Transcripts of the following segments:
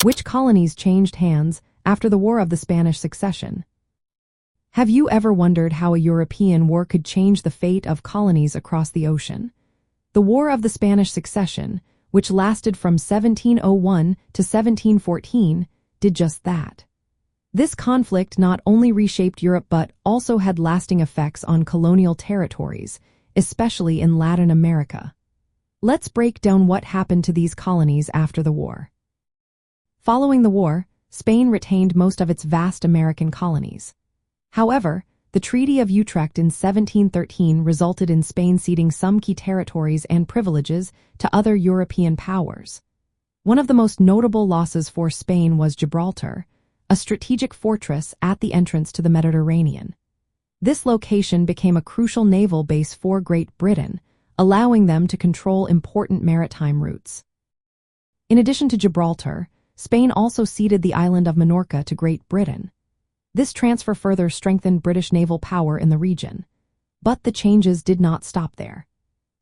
Which colonies changed hands after the War of the Spanish Succession? Have you ever wondered how a European war could change the fate of colonies across the ocean? The War of the Spanish Succession, which lasted from 1701 to 1714, did just that. This conflict not only reshaped Europe but also had lasting effects on colonial territories, especially in Latin America. Let's break down what happened to these colonies after the war. Following the war, Spain retained most of its vast American colonies. However, the Treaty of Utrecht in 1713 resulted in Spain ceding some key territories and privileges to other European powers. One of the most notable losses for Spain was Gibraltar, a strategic fortress at the entrance to the Mediterranean. This location became a crucial naval base for Great Britain, allowing them to control important maritime routes. In addition to Gibraltar, Spain also ceded the island of Minorca to Great Britain. This transfer further strengthened British naval power in the region. But the changes did not stop there.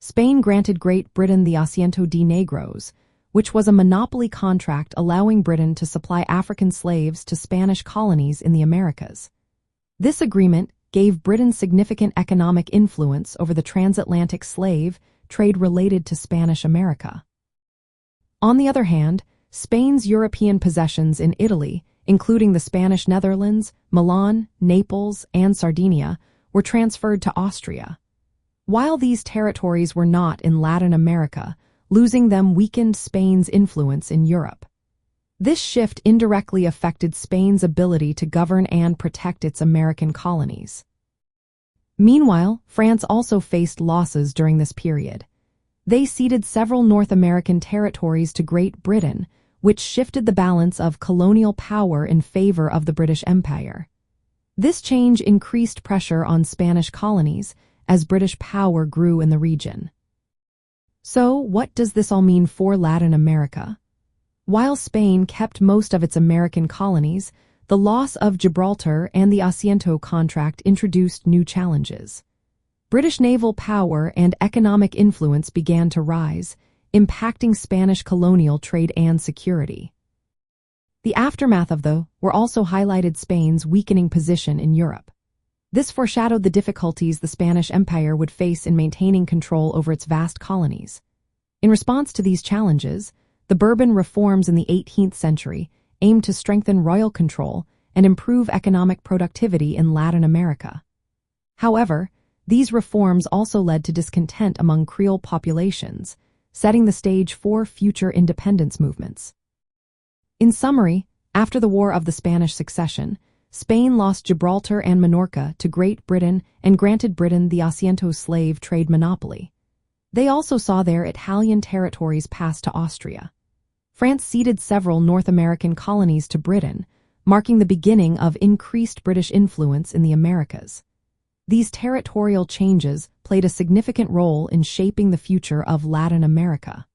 Spain granted Great Britain the Asiento de Negros, which was a monopoly contract allowing Britain to supply African slaves to Spanish colonies in the Americas. This agreement gave Britain significant economic influence over the transatlantic slave trade related to Spanish America. On the other hand, Spain's European possessions in Italy, including the Spanish Netherlands, Milan, Naples, and Sardinia, were transferred to Austria. While these territories were not in Latin America, losing them weakened Spain's influence in Europe. This shift indirectly affected Spain's ability to govern and protect its American colonies. Meanwhile, France also faced losses during this period. They ceded several North American territories to Great Britain, which shifted the balance of colonial power in favor of the British Empire. This change increased pressure on Spanish colonies as British power grew in the region. So, what does this all mean for Latin America? While Spain kept most of its American colonies, the loss of Gibraltar and the Asiento contract introduced new challenges. British naval power and economic influence began to rise, impacting Spanish colonial trade and security. The aftermath of the war also highlighted Spain's weakening position in Europe. This foreshadowed the difficulties the Spanish Empire would face in maintaining control over its vast colonies. In response to these challenges, the Bourbon reforms in the 18th century aimed to strengthen royal control and improve economic productivity in Latin America. However, these reforms also led to discontent among Creole populations, setting the stage for future independence movements. In summary, after the War of the Spanish Succession, Spain lost Gibraltar and Minorca to Great Britain and granted Britain the Asiento slave trade monopoly. They also saw their Italian territories pass to Austria. France ceded several North American colonies to Britain, marking the beginning of increased British influence in the Americas. These territorial changes played a significant role in shaping the future of Latin America.